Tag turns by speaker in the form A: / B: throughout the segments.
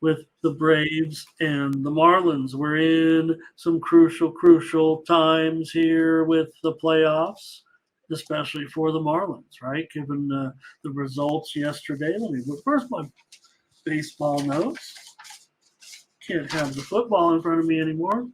A: with the Braves and the Marlins. We're in some crucial times here with the playoffs, especially for the Marlins, right? Given the results yesterday. Let me look. Where's my baseball notes? Can't have the football in front of me anymore.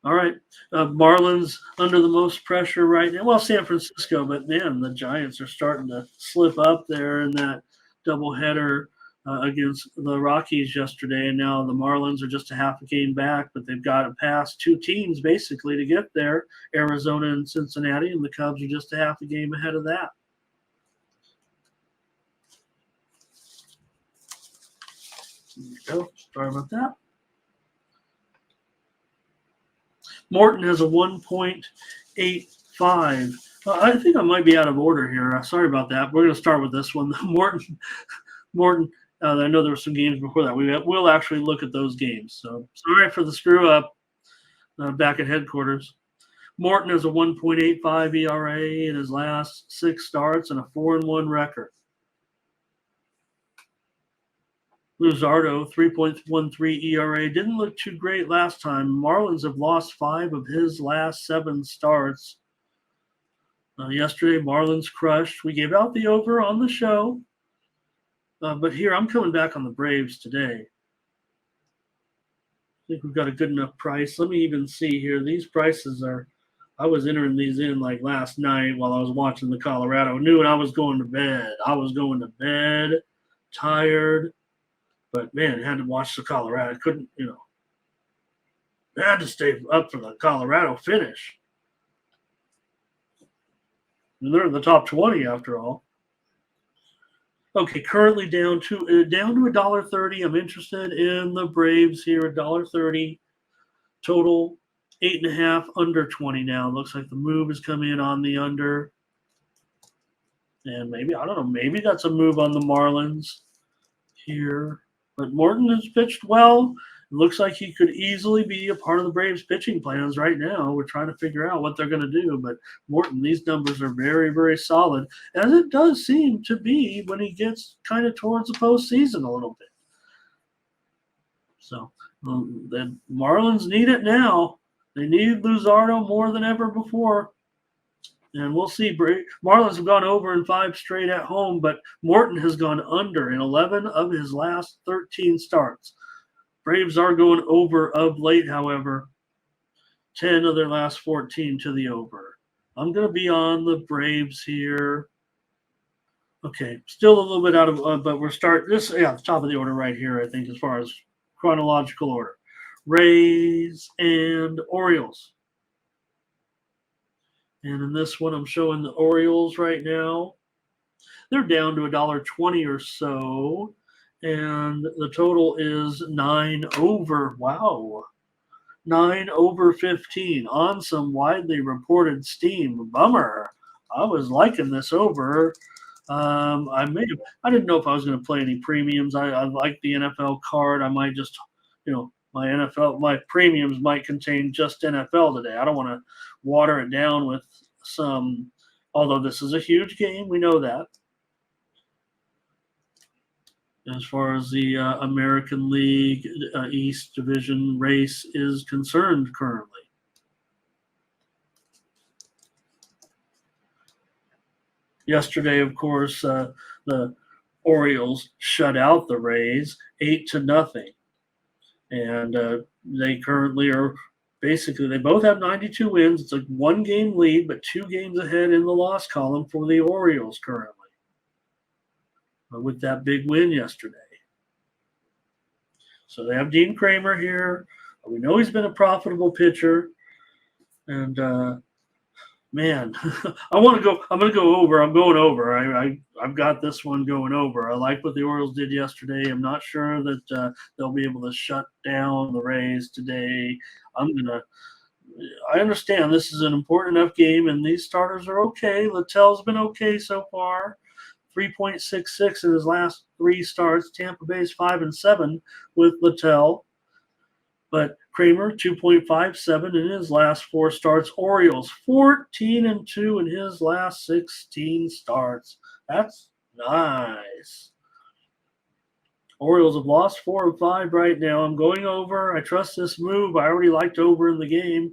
A: All right. Marlins under the most pressure right now. Well, San Francisco, but man, the Giants are starting to slip up there in that doubleheader against the Rockies yesterday. And now the Marlins are just a half a game back, but they've got to pass two teams basically to get there, Arizona and Cincinnati, and the Cubs are just a half a game ahead of that. There you go. Sorry about that. Morton has a 1.85. I think I might be out of order here. Sorry about that. We're going to start with this one. Morton. I know there were some games before that. We'll actually look at those games. So sorry for the screw up back at headquarters. Morton has a 1.85 ERA in his last 6 starts and a 4-1 record. Luzardo, 3.13 ERA. Didn't look too great last time. Marlins have lost 5 of his last 7 starts. Yesterday, Marlins crushed. We gave out the over on the show. But here, I'm coming back on the Braves today. I think we've got a good enough price. Let me even see here. These prices are – I was entering these in like last night while I was watching the Colorado. I knew I was going to bed. I was going to bed, tired. But, man, had to watch the Colorado. Couldn't, I had to stay up for the Colorado finish. And they're in the top 20 after all. Okay, currently down to $1.30. I'm interested in the Braves here, $1.30. Total 8.5, under 20 now. Looks like the move has come in on the under. And maybe, I don't know, maybe that's a move on the Marlins here. But Morton has pitched well. It looks like he could easily be a part of the Braves' pitching plans right now. We're trying to figure out what they're going to do. But Morton, these numbers are very, very solid, as it does seem to be when he gets kind of towards the postseason a little bit. So the Marlins need it now. They need Luzardo more than ever before. And we'll see. Marlins have gone over in 5 straight at home, but Morton has gone under in 11 of his last 13 starts. Braves are going over of late, however. 10 of their last 14 to the over. I'm going to be on the Braves here. Okay, still a little bit out of, but we're starting this. Yeah, top of the order right here, I think, as far as chronological order. Rays and Orioles. And in this one, I'm showing the Orioles right now. They're down to $1.20 or so. And the total is 9 over. Wow. 9 over 15 on some widely reported steam. Bummer. I was liking this over. I didn't know if I was going to play any premiums. I like the NFL card. I might just, my premiums might contain just NFL today. I don't want to water it down with some, although this is a huge game, we know that. As far as the American League East Division race is concerned currently. Yesterday, of course, the Orioles shut out the Rays 8-0. And they currently are basically, they both have 92 wins. It's a 1-game lead, but 2 games ahead in the loss column for the Orioles currently. With that big win yesterday. So they have Dean Kramer here. We know he's been a profitable pitcher. And, man, I'm going to go over. I'm going over. I've got this one going over. I like what the Orioles did yesterday. I'm not sure that they'll be able to shut down the Rays today. I understand this is an important enough game, and these starters are okay. Littell's been okay so far. 3.66 in his last 3 starts. Tampa Bay's 5-7 with Littell. But Kramer, 2.57 in his last 4 starts. Orioles, 14-2 in his last 16 starts. That's nice. Orioles have lost 4 of 5 right now. I'm going over. I trust this move. I already liked over in the game.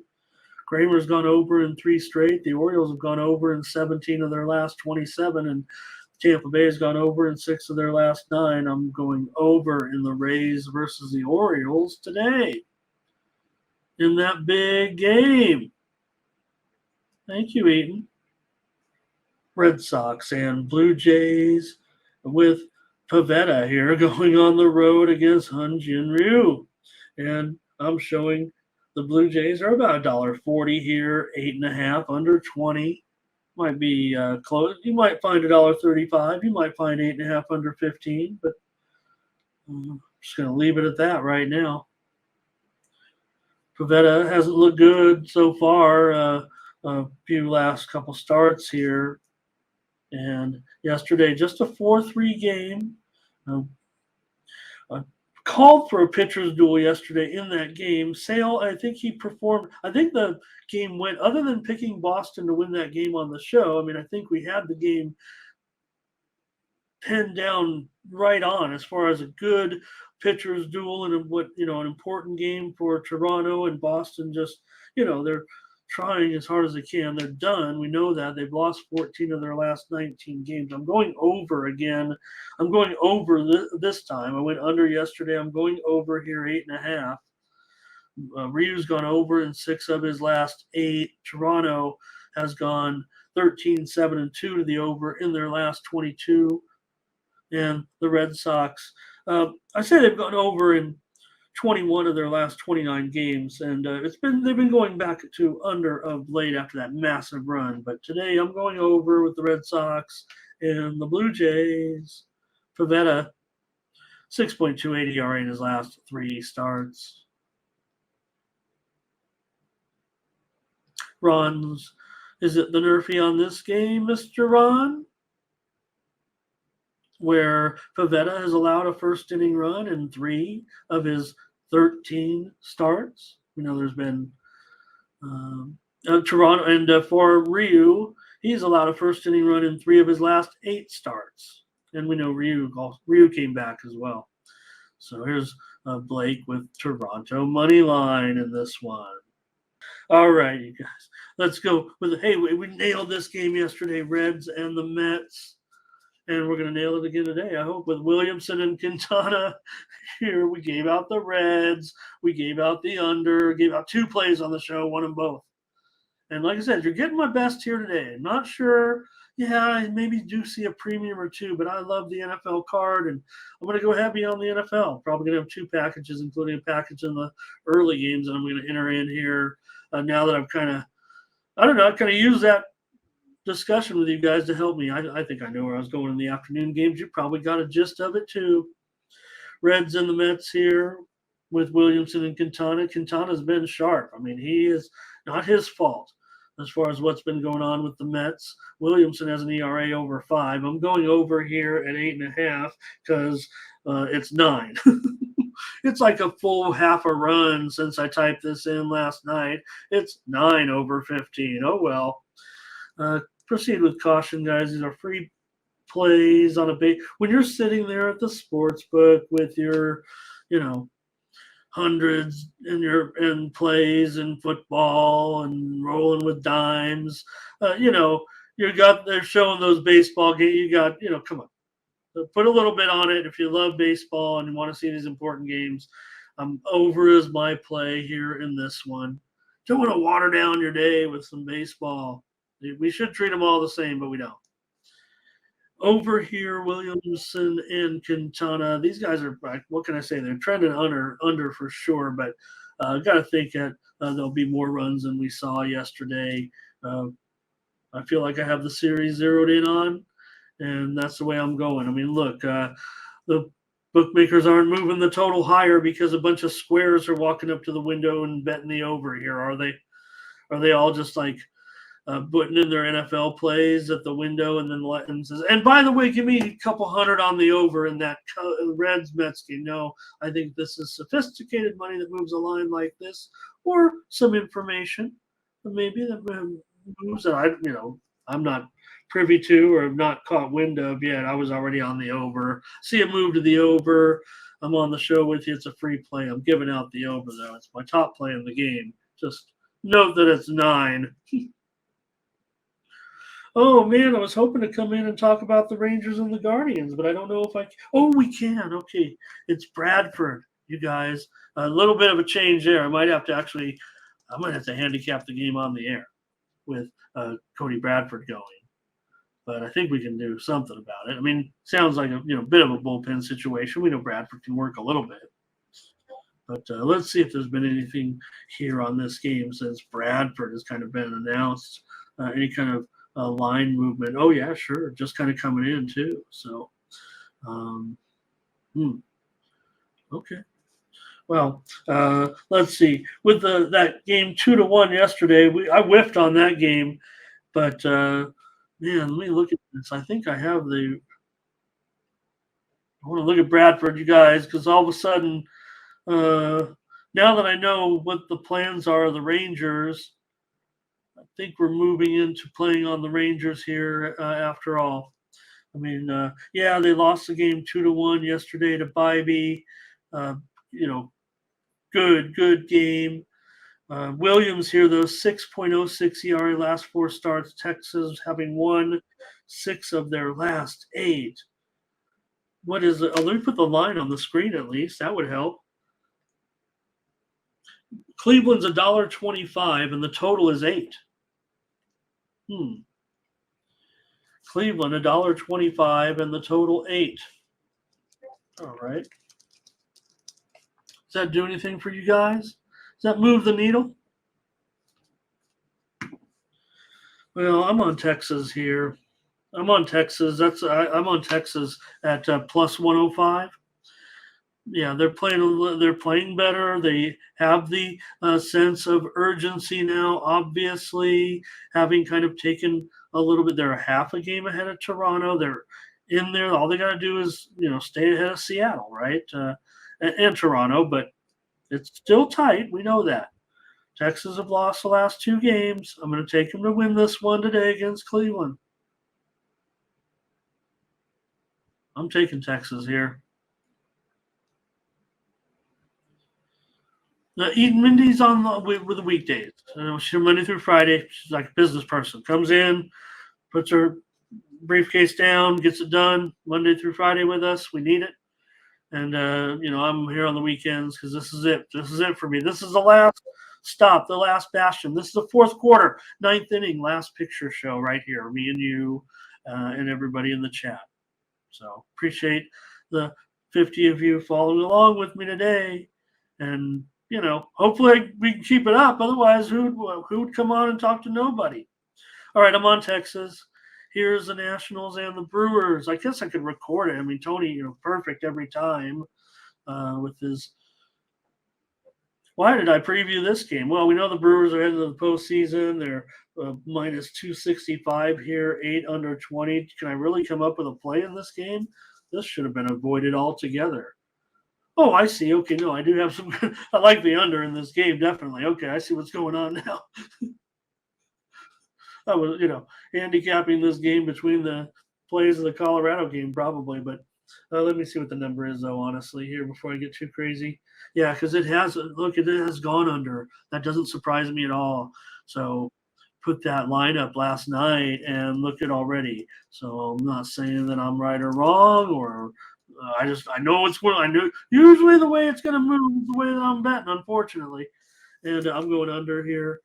A: Kramer's gone over in 3 straight. The Orioles have gone over in 17 of their last 27, and Tampa Bay has gone over in 6 of their last 9. I'm going over in the Rays versus the Orioles today in that big game. Thank you, Eaton. Red Sox and Blue Jays with Pivetta here going on the road against Hyun-Jin Ryu. And I'm showing the Blue Jays are about $1.40 here, 8.5 under 20. Might be close. You might find $1.35. You might find 8.5 under 15. But I'm just going to leave it at that right now. Pivetta hasn't looked good so far. A few last couple starts here. And yesterday, just a 4-3 game. Called for a pitcher's duel yesterday in that game. Sale, I think he performed. I think the game went, other than picking Boston to win that game on the show, I mean, I think we had the game pinned down right on as far as a good pitcher's duel and an important game for Toronto and Boston. Just, they're trying as hard as they can. They're done. We know that. They've lost 14 of their last 19 games. I'm going over again. I'm going over this time. I went under yesterday. I'm going over here, 8.5. Ryu's gone over in 6 of his last 8. Toronto has gone 13-7-2 to the over in their last 22. And the Red Sox, I say they've gone over in 21 of their last 29 games, and they've been going back to under of late after that massive run. But today I'm going over with the Red Sox and the Blue Jays. Pivetta, 6.28 ERA in his last 3 starts. Ron's, is it the Nerfy on this game, Mr. Ron? Where Pivetta has allowed a first inning run in 3 of his 13 starts. There's been Toronto, and for Ryu, he's allowed a first inning run in 3 of his last 8 starts. And we know Ryu came back as well. So here's Blake with Toronto money line in this one. All right, you guys, let's go with we nailed this game yesterday, Reds and the Mets. And we're going to nail it again today, I hope, with Williamson and Quintana. Here we gave out the Reds. We gave out the under. Gave out 2 plays on the show, won them both. And like I said, you're getting my best here today. I'm not sure. Yeah, I maybe do see a premium or 2, but I love the NFL card, and I'm going to go heavy on the NFL. Probably going to have 2 packages, including a package in the early games that I'm going to enter in here now that I've kind of used that discussion with you guys to help me. I think I know where I was going in the afternoon games. You probably got a gist of it too. Reds and the Mets here with Williamson and Quintana. Quintana's been sharp. I mean, he is not his fault as far as what's been going on with the Mets. Williamson has an ERA over 5. I'm going over here at 8.5 because it's 9. It's like a full half a run since I typed this in last night. It's 9 over 15. Oh, well. Proceed with caution, guys. These are free plays on a base. When you're sitting there at the sports book with your, hundreds in plays in football and rolling with dimes, they're showing those baseball games. You got, come on. So put a little bit on it if you love baseball and you want to see these important games. Over is my play here in this one. Don't want to water down your day with some baseball. We should treat them all the same, but we don't. Over here, Williamson and Quintana. These guys are, what can I say? They're trending under for sure, but got to think that there'll be more runs than we saw yesterday. I feel like I have the series zeroed in on, and that's the way I'm going. I mean, look, the bookmakers aren't moving the total higher because a bunch of squares are walking up to the window and betting the over here, are they? Are they all just like putting in their NFL plays at the window and then letting says, and by the way, give me a couple hundred on the over in that Reds Mets game. No, I think this is sophisticated money that moves a line like this, or some information maybe that moves that I'm not privy to or have not caught wind of yet, I was already on the over. See it move to the over. I'm on the show with you. It's a free play. I'm giving out the over, though. It's my top play in the game. Just note that it's 9. Oh, man, I was hoping to come in and talk about the Rangers and the Guardians, but I don't know if I can. Oh, we can. Okay. It's Bradford, you guys. A little bit of a change there. I might have to handicap the game on the air with Cody Bradford going. But I think we can do something about it. I mean, sounds like a bit of a bullpen situation. We know Bradford can work a little bit. But let's see if there's been anything here on this game since Bradford has kind of been announced. Any kind of line movement. Oh, yeah, sure. Just kind of coming in, too. So, okay. Well, let's see. With that game 2-1 yesterday, I whiffed on that game. But, man, let me look at this. I think I have I want to look at Bradford, you guys, because all of a sudden, now that I know what the plans are of the Rangers, I think we're moving into playing on the Rangers here after all. I mean, yeah, they lost the game 2-1 yesterday to Bybee. Good game. Williams here, though, 6.06 ERA last 4 starts. Texas having won 6 of their last 8. What is it? Oh, let me put the line on the screen at least. That would help. Cleveland's $1.25, and the total is 8. Cleveland $1.25, and the total 8. All right. Does that do anything for you guys? Does that move the needle? Well, I'm on Texas here. I'm on Texas. I'm on Texas at plus 105. Yeah, they're playing better. They have the sense of urgency now. Obviously, having kind of taken a little bit, they're a half a game ahead of Toronto. They're in there. All they got to do is stay ahead of Seattle, right? And Toronto, but it's still tight. We know that. Texas have lost the last 2 games. I'm going to take them to win this one today against Cleveland. I'm taking Texas here. Mindy's on with the weekdays. She's Monday through Friday. She's like a business person. Comes in, puts her briefcase down, gets it done Monday through Friday with us. We need it. And, I'm here on the weekends because this is it. This is it for me. This is the last stop, the last bastion. This is the 4th quarter, 9th inning, last picture show right here. Me and you and everybody in the chat. So appreciate the 50 of you following along with me today. And, hopefully we can keep it up. Otherwise, who would come on and talk to nobody? All right, I'm on Texas. Here's the Nationals and the Brewers. I guess I could record it. I mean, Tony, perfect every time with his. Why did I preview this game? Well, we know the Brewers are heading to the postseason. They're minus 265 here, 8 under 20. Can I really come up with a play in this game? This should have been avoided altogether. Oh, I see. Okay, no, I do have some. I like the under in this game, definitely. Okay, I see what's going on now. I was, handicapping this game between the plays of the Colorado game, probably. But let me see what the number is, though, honestly, here before I get too crazy. Yeah, because it has gone under. That doesn't surprise me at all. So put that lineup last night and look at already. So I'm not saying that I'm right or wrong, or I know it's what I knew. Usually the way it's going to move is the way that I'm betting, unfortunately. And I'm going under here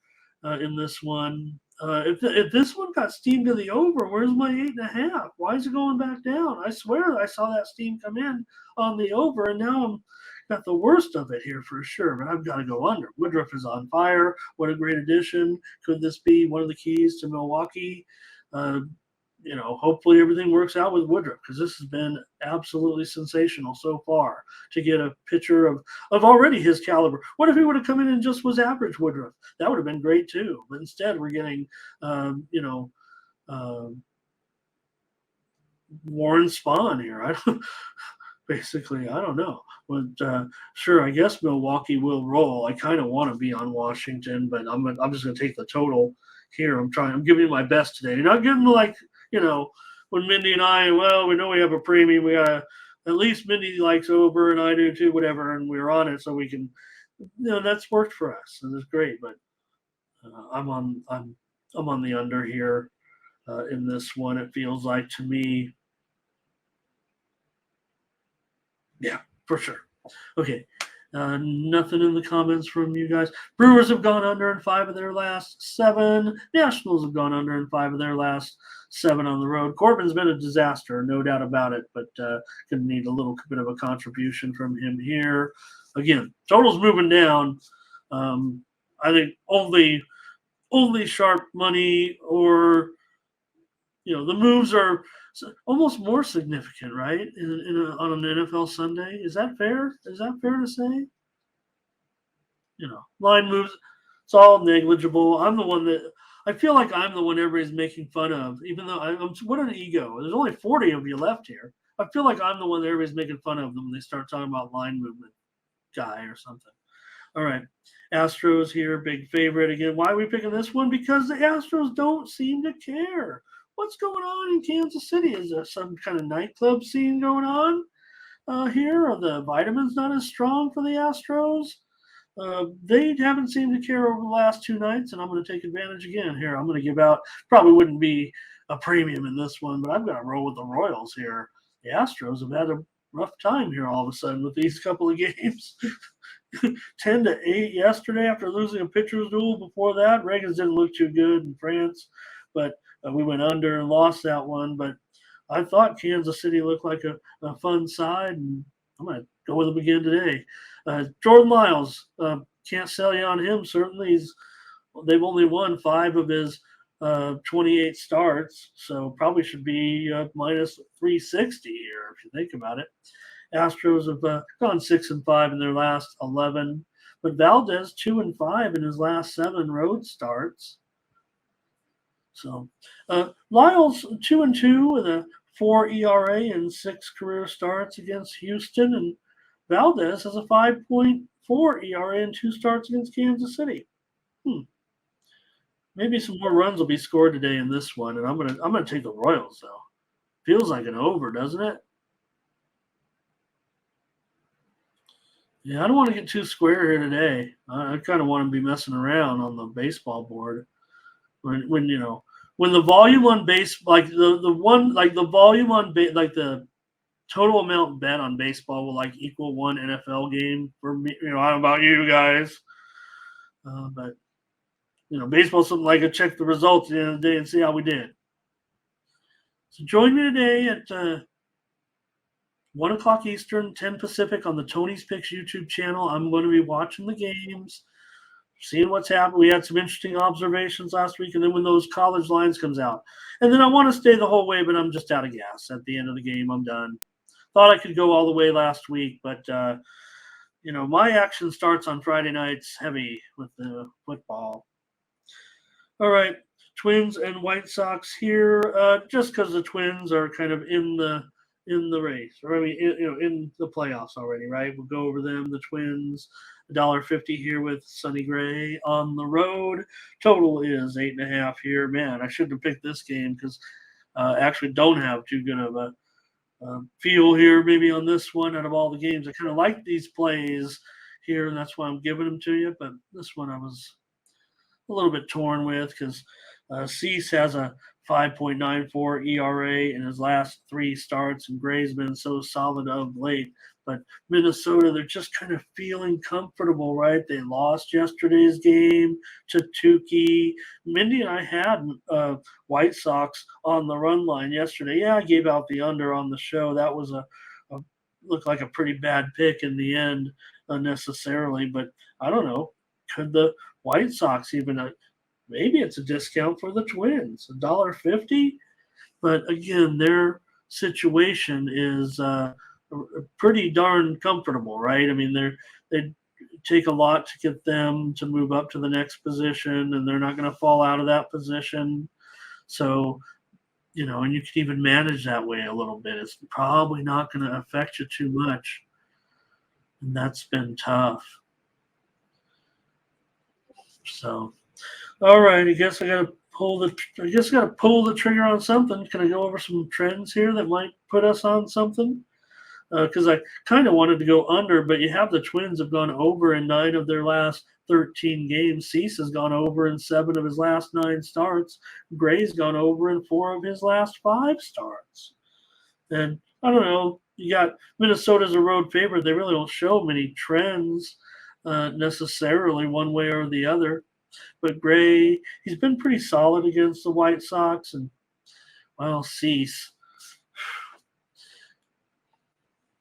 A: in this one. If this one got steamed to the over, where's my 8.5? Why is it going back down? I swear I saw that steam come in on the over, and now I'm got the worst of it here for sure. But I've got to go under. Woodruff is on fire. What a great addition! Could this be one of the keys to Milwaukee? Hopefully everything works out with Woodruff, because this has been absolutely sensational so far to get a pitcher of already his caliber. What if he would have come in and just was average Woodruff? That would have been great too. But instead we're getting, Warren Spahn here. Basically, I don't know. But sure, I guess Milwaukee will roll. I kind of want to be on Washington, but I'm just going to take the total here. I'm giving you my best today. You're not giving like when Mindy and I, well, we know we have a premium. We got at least Mindy likes over, and I do too, whatever, and we're on it, so we can, that's worked for us, and it's great. But I'm on the under here in this one. It feels like to me, yeah, for sure. Okay. Nothing in the comments from you guys. Brewers have gone under in 5 of their last 7. Nationals have gone under in 5 of their last 7 on the road. Corbin's been a disaster, no doubt about it, but going to need a little bit of a contribution from him here. Again, total's moving down. I think only sharp money or the moves are almost more significant, right? On an NFL Sunday, is that fair? Is that fair to say? Line moves, it's all negligible. I'm the one that I feel like I'm the one everybody's making fun of, even though I'm. What an ego! There's only 40 of you left here. I feel like I'm the one that everybody's making fun of them when they start talking about line movement guy or something. All right. Astros here, big favorite again. Why are we picking this one? Because the Astros don't seem to care. What's going on in Kansas City? Is there some kind of nightclub scene going on here? Are the vitamins not as strong for the Astros? They haven't seemed to care over the last 2 nights, and I'm going to take advantage again here. I'm going to give out, probably wouldn't be a premium in this one, but I'm going to roll with the Royals here. The Astros have had a rough time here all of a sudden with these couple of games. 10-8 yesterday after losing a pitcher's duel. Before that, Reagan's didn't look too good in France, but we went under and lost that one. But I thought Kansas City looked like a fun side, and I'm going to go with them again today. Jordan Lyles, can't sell you on him. Certainly, they've only won 5 of his 28 starts, so probably should be minus 360 here if you think about it. Astros have gone 6-5 in their last 11, but Valdez 2-5 in his last 7 road starts. So Lyles 2-2 with a 4 ERA and 6 career starts against Houston, and Valdez has a 5.4 ERA and 2 starts against Kansas City. Maybe some more runs will be scored today in this one, and I'm gonna take the Royals though. Feels like an over, doesn't it? Yeah, I don't want to get too square here today. I kind of want to be messing around on the baseball board when the volume on base, like the volume on like the total amount bet on baseball will like equal 1 NFL game for me. I don't know about you guys, but baseball's something like I check the results at the end of the day and see how we did. So join me today at 1 o'clock Eastern, 10 Pacific on the Tony's Picks YouTube channel. I'm going to be watching the games, seeing what's happening. We had some interesting observations last week, and then when those college lines comes out. And then I want to stay the whole way, but I'm just out of gas. At the end of the game, I'm done. Thought I could go all the way last week, but, my action starts on Friday nights heavy with the football. All right, Twins and White Sox here, just because the Twins are kind of in the race, or in the playoffs already, right? We'll go over them. The Twins, $1.50 here with Sonny Gray on the road. Total is 8.5 here. Man, I shouldn't have picked this game because actually don't have too good of a feel here maybe on this one out of all the games. I kind of like these plays here, and that's why I'm giving them to you. But this one I was a little bit torn with because Cease has a 5.94 ERA in his last 3 starts, and Gray's been so solid of late. But Minnesota, they're just kind of feeling comfortable, right? They lost yesterday's game to Tukey. Mindy and I had White Sox on the run line yesterday. Yeah, I gave out the under on the show. That was looked like a pretty bad pick in the end, unnecessarily. But I don't know. Could the White Sox even maybe it's a discount for the Twins, $1.50. But again, their situation is pretty darn comfortable, right? I mean, they take a lot to get them to move up to the next position, and they're not going to fall out of that position. So, and you can even manage that way a little bit. It's probably not going to affect you too much, and that's been tough. So, all right, I guess I got to I guess got to pull the trigger on something. Can I go over some trends here that might put us on something? Because I kind of wanted to go under, but you have the Twins have gone over in 9 of their last 13 games. Cease has gone over in 7 of his last 9 starts. Gray's gone over in 4 of his last 5 starts. And I don't know. You got Minnesota's a road favorite. They really don't show many trends necessarily one way or the other. But Gray, he's been pretty solid against the White Sox. And, well, Cease.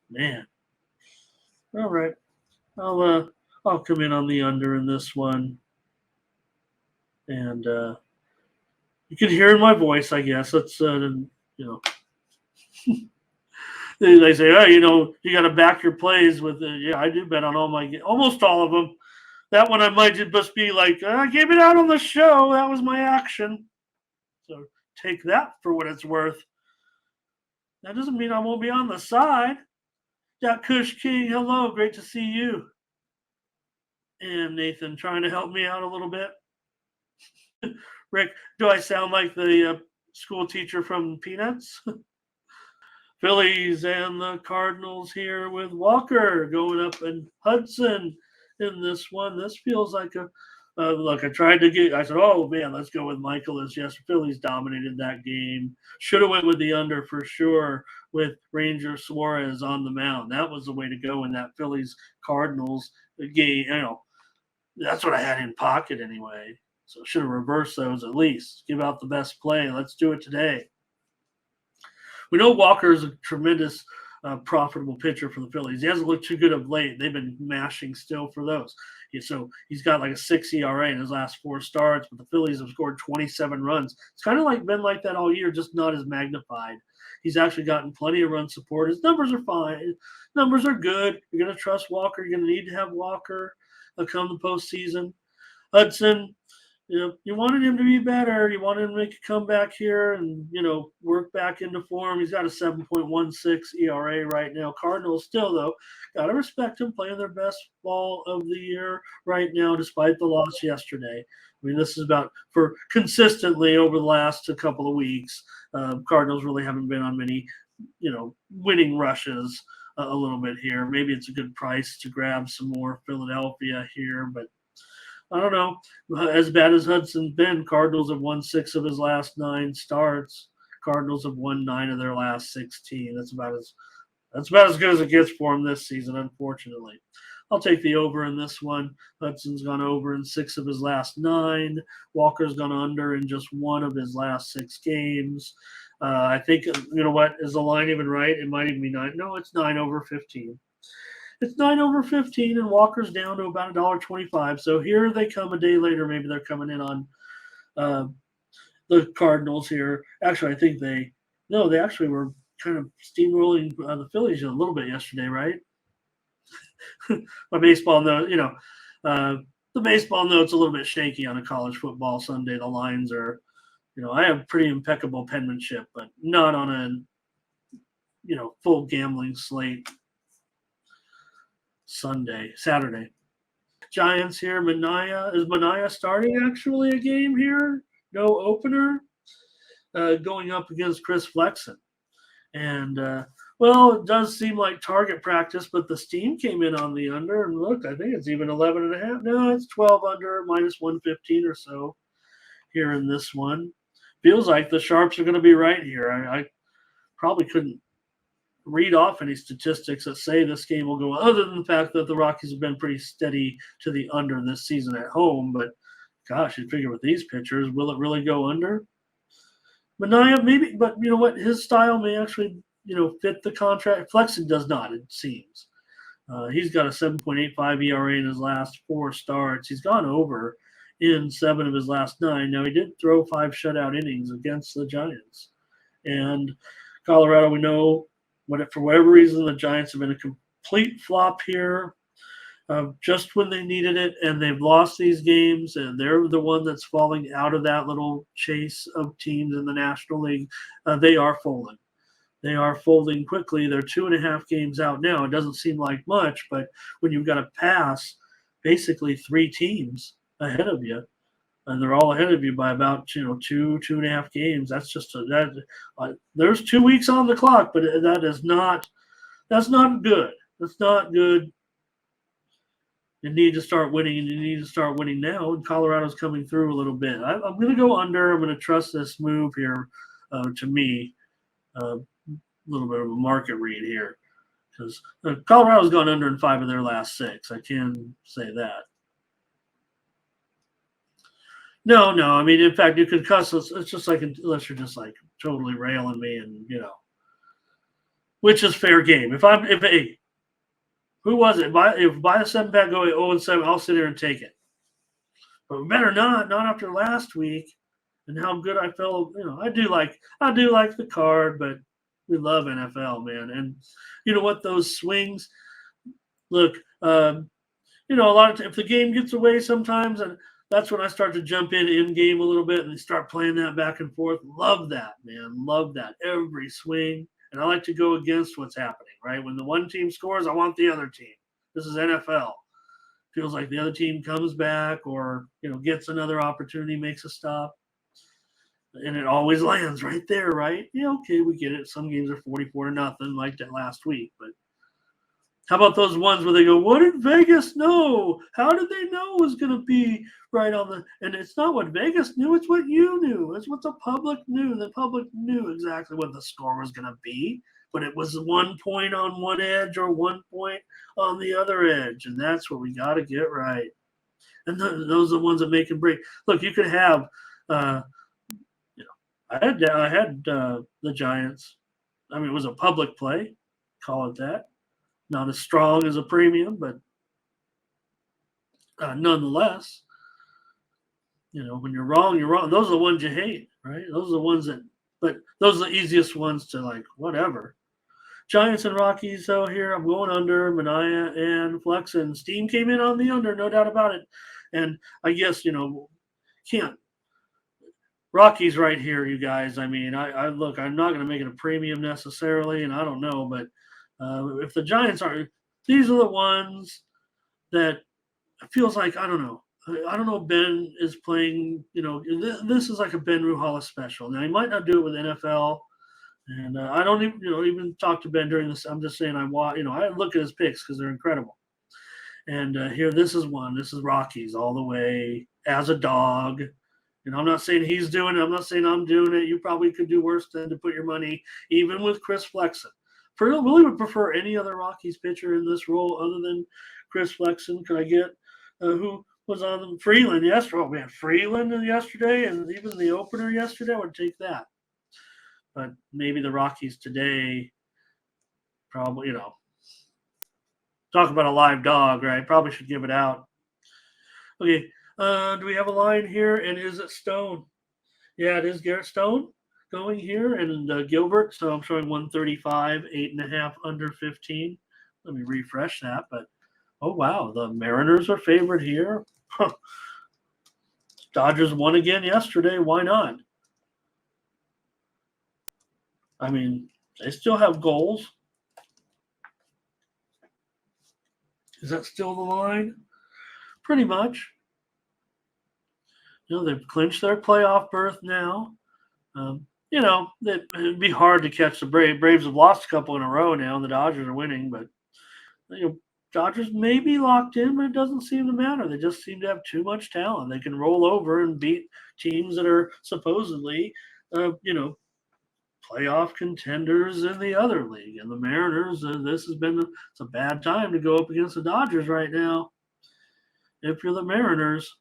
A: Man. All right. I'll come in on the under in this one. And you can hear in my voice, I guess. Let's they say, oh, you got to back your plays with yeah, I do bet on almost all of them. That one I might just be like, I gave it out on the show. That was my action. So take that for what it's worth. That doesn't mean I won't be on the side. Jack Kush King, hello, great to see you. And Nathan trying to help me out a little bit. Rick, do I sound like the school teacher from Peanuts? Phillies and the Cardinals here with Walker going up and Hudson in this one. This feels like look, I said, oh man, let's go with Michaelis. Yes, Phillies dominated that game. Should have went with the under for sure with Ranger Suarez on the mound. That was the way to go in that Phillies Cardinals game. That's what I had in pocket anyway. So should have reversed those at least. Give out the best play. Let's do it today. We know Walker is a tremendous profitable pitcher for the Phillies. He hasn't looked too good of late. They've been mashing still for those. So he's got like a 6 ERA in his last 4 starts, but the Phillies have scored 27 runs. It's kind of been like that all year, just not as magnified. He's actually gotten plenty of run support. His numbers are fine. Numbers are good. You're going to trust Walker. You're going to need to have Walker come the postseason. Hudson, you wanted him to be better. You wanted him to make a comeback here and, work back into form. He's got a 7.16 ERA right now. Cardinals still, though, got to respect him playing their best ball of the year right now, despite the loss yesterday. I mean, this is about for consistently over the last couple of weeks. Cardinals really haven't been on many, winning rushes a little bit here. Maybe it's a good price to grab some more Philadelphia here, but I don't know. As bad as Hudson's been, Cardinals have won 6 of his last 9 starts. Cardinals have won 9 of their last 16. That's about as good as it gets for him this season, unfortunately. I'll take the over in this one. Hudson's gone over in 6 of his last 9. Walker's gone under in just 1 of his last 6 games. I think, is the line even right? It might even be 9. No, it's 9 over 15. It's 9 over 15, and Walker's down to about $1.25. So here they come a day later. Maybe they're coming in on the Cardinals here. Actually, I think they actually were kind of steamrolling the Phillies a little bit yesterday, right? My baseball note, the baseball note's a little bit shaky on a college football Sunday. The lines are, I have pretty impeccable penmanship, but not on a, full gambling slate. Saturday. Giants here. Is Mania starting actually a game here? No opener. Going up against Chris Flexen. And, it does seem like target practice, but the steam came in on the under. And look, I think it's even 11.5. No, it's 12 under, minus 115 or so here in this one. Feels like the Sharps are going to be right here. I probably couldn't read off any statistics that say this game will go, other than the fact that the Rockies have been pretty steady to the under this season at home. But gosh, you'd figure with these pitchers, will it really go under? Mania, maybe, but you know what? His style may actually, fit the contract. Flexen does not, it seems. He's got a 7.85 ERA in his last 4 starts. He's gone over in 7 of his last 9. Now, he did throw 5 shutout innings against the Giants. And Colorado, we know, for whatever reason, the Giants have been a complete flop here just when they needed it, and they've lost these games, and they're the one that's falling out of that little chase of teams in the National League. They are folding. They are folding quickly. They're 2.5 games out now. It doesn't seem like much, but when you've got to pass basically 3 teams ahead of you, and they're all ahead of you by about 2.5 games. That's just there's 2 weeks on the clock, but that's not good. That's not good. You need to start winning, and you need to start winning now. And Colorado's coming through a little bit. I'm going to go under. I'm going to trust this move here. To me, a little bit of a market read here, because Colorado's gone under in 5 of their last 6. I can say that. No. I mean, in fact, you could cuss. It's just like unless you're just like totally railing me, and which is fair game. If who was it? If buy a 7-pack going 0-7, I'll sit here and take it. But better not after last week and how good I felt. I do like the card, but we love NFL, man. And you know what? Those swings. Look, a lot of if the game gets away sometimes, and that's when I start to jump in game a little bit and start playing that back and forth. Love that, man. Love that every swing. And I like to go against what's happening, right? When the one team scores, I want the other team. This is NFL. Feels like the other team comes back or, gets another opportunity, makes a stop. And it always lands right there, right? Yeah, okay, we get it. Some games are 44-0 like that last week. But how about those ones where they go, what did Vegas know? How did they know it was going to be right on the – and it's not what Vegas knew. It's what you knew. It's what the public knew. The public knew exactly what the score was going to be, but it was 1 point on one edge or 1 point on the other edge, and that's what we got to get right. And those are the ones that make and break. Look, you could have I had the Giants. I mean, it was a public play. Call it that. Not as strong as a premium, but nonetheless, when you're wrong, you're wrong. Those are the ones you hate, right? Those are the ones but those are the easiest ones to like, whatever. Giants and Rockies, though, here, I'm going under. Mania and Flex and Steam came in on the under, no doubt about it. And I guess, can't. Rockies right here, you guys. I mean, I look, I'm not going to make it a premium necessarily, and I don't know, but if the Giants are, these are the ones that it feels like, I don't know. I don't know if Ben is playing, this is like a Ben Ruhala special. Now, he might not do it with NFL, and I don't even talk to Ben during this. I'm just saying I look at his picks because they're incredible. And here, this is one. This is Rockies all the way as a dog. I'm not saying he's doing it. I'm not saying I'm doing it. You probably could do worse than to put your money, even with Chris Flexen. Really would prefer any other Rockies pitcher in this role other than Chris Flexen. Could I get who was on them? Freeland yesterday. Oh, man, Freeland yesterday and even the opener yesterday, I would take that. But maybe the Rockies today probably, talk about a live dog, right? Probably should give it out. Okay, do we have a line here? And is it Stone? Yeah, it is Garrett Stone going here, and Gilbert. So I'm showing 135, 8.5 under 15. Let me refresh that. But oh wow, the Mariners are favored here. Dodgers won again yesterday. Why not? I mean, they still have goals. Is that still the line? Pretty much. They've clinched their playoff berth now. It'd be hard to catch the Braves. Braves have lost a couple in a row now, and the Dodgers are winning. But Dodgers may be locked in, but it doesn't seem to matter. They just seem to have too much talent. They can roll over and beat teams that are supposedly, playoff contenders in the other league. And the Mariners, it's a bad time to go up against the Dodgers right now. If you're the Mariners.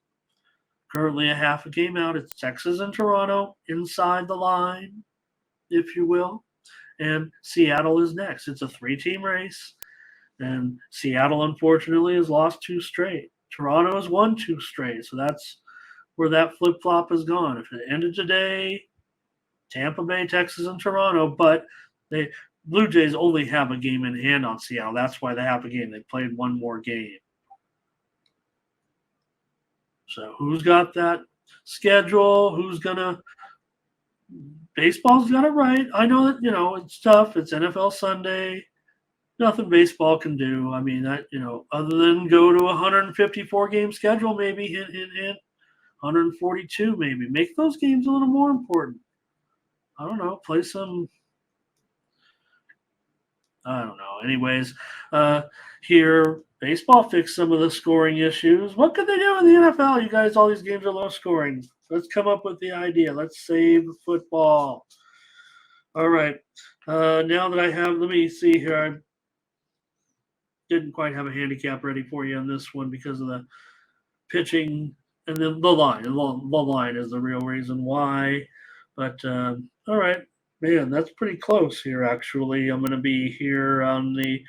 A: Currently a half a game out. It's Texas and Toronto inside the line, if you will. And Seattle is next. It's a 3-team race. And Seattle, unfortunately, has lost 2 straight. Toronto has won 2 straight. So that's where that flip-flop has gone. If it ended today, Tampa Bay, Texas, and Toronto. But Blue Jays only have a game in hand on Seattle. That's why they have a game. They played one more game. So who's got that schedule? Who's going to – baseball's got it right. I know that, it's tough. It's NFL Sunday. Nothing baseball can do. I mean, that, other than go to a 154-game schedule maybe, hint, hint, hint. 142 maybe. Make those games a little more important. I don't know. Play some. I don't know. Anyways, here baseball fixed some of the scoring issues. What could they do in the NFL? You guys, all these games are low scoring. Let's come up with the idea. Let's save football. All right. Now that I have, let me see here. I didn't quite have a handicap ready for you on this one because of the pitching and then the line. The line is the real reason why. But all right, man, that's pretty close here. Actually, I'm going to be here on the.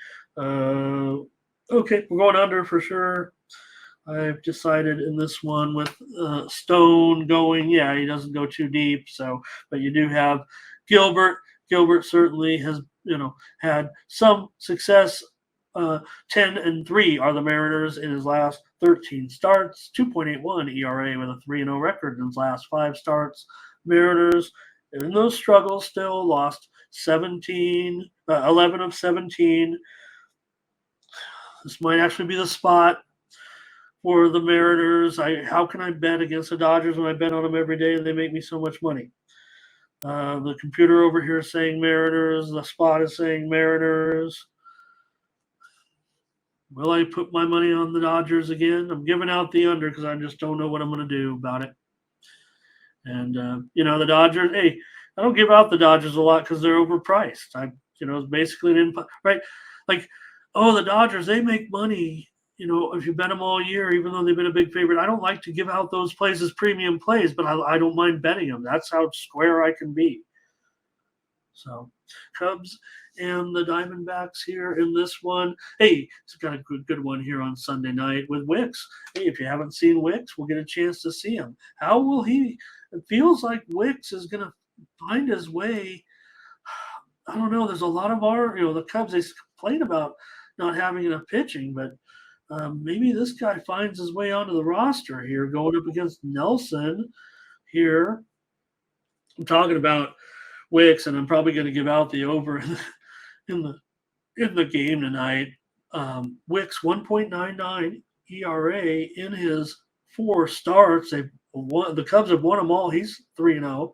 A: Okay, we're going under for sure. I've decided in this one with Stone going. Yeah, he doesn't go too deep. So, but you do have Gilbert. Gilbert certainly has had some success. 10-3 are the Mariners in his last 13 starts. 2.81 ERA with a 3-0 record in his last 5 starts. Mariners, in those struggles, still lost 11 of 17. This might actually be the spot for the Mariners. How can I bet against the Dodgers when I bet on them every day and they make me so much money? The computer over here is saying Mariners. The spot is saying Mariners. Will I put my money on the Dodgers again? I'm giving out the under because I just don't know what I'm going to do about it. And, the Dodgers, hey, I don't give out the Dodgers a lot because they're overpriced. Basically an right? Like, oh, the Dodgers, they make money, if you bet them all year, even though they've been a big favorite. I don't like to give out those plays as premium plays, but I don't mind betting them. That's how square I can be. So, Cubs and the Diamondbacks here in this one. Hey, it's got a good one here on Sunday night with Wicks. Hey, if you haven't seen Wicks, we'll get a chance to see him. How will he? It feels like Wicks is going to find his way. I don't know. There's a lot of the Cubs, they complain about not having enough pitching, but maybe this guy finds his way onto the roster here going up against Nelson here. I'm talking about Wicks, and I'm probably going to give out the over in the game tonight. Wicks 1.99 ERA in his 4 starts. The Cubs have won them all. He's 3-0.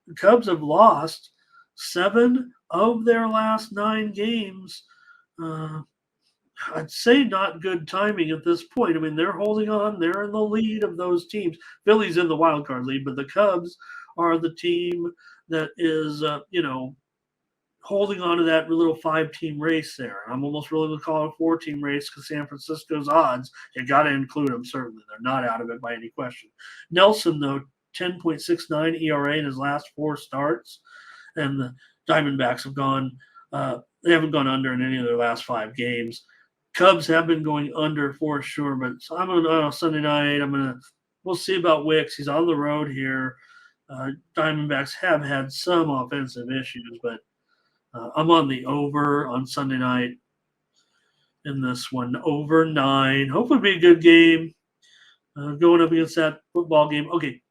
A: The Cubs have lost 7 of their last 9 games. I'd say not good timing at this point. I mean, they're holding on. They're in the lead of those teams. Phillies in the wild card lead, but the Cubs are the team that is, holding on to that little 5-team race there. I'm almost willing to call it a 4-team race because San Francisco's odds, you got to include them, certainly. They're not out of it by any question. Nelson, though, 10.69 ERA in his last 4 starts, and the Diamondbacks have gone they haven't gone under in any of their last 5 games. Cubs have been going under for sure, but so I'm on Sunday night. We'll see about Wicks. He's on the road here. Diamondbacks have had some offensive issues, but I'm on the over on Sunday night in this one. Over 9. Hopefully it'll be a good game going up against that football game. Okay,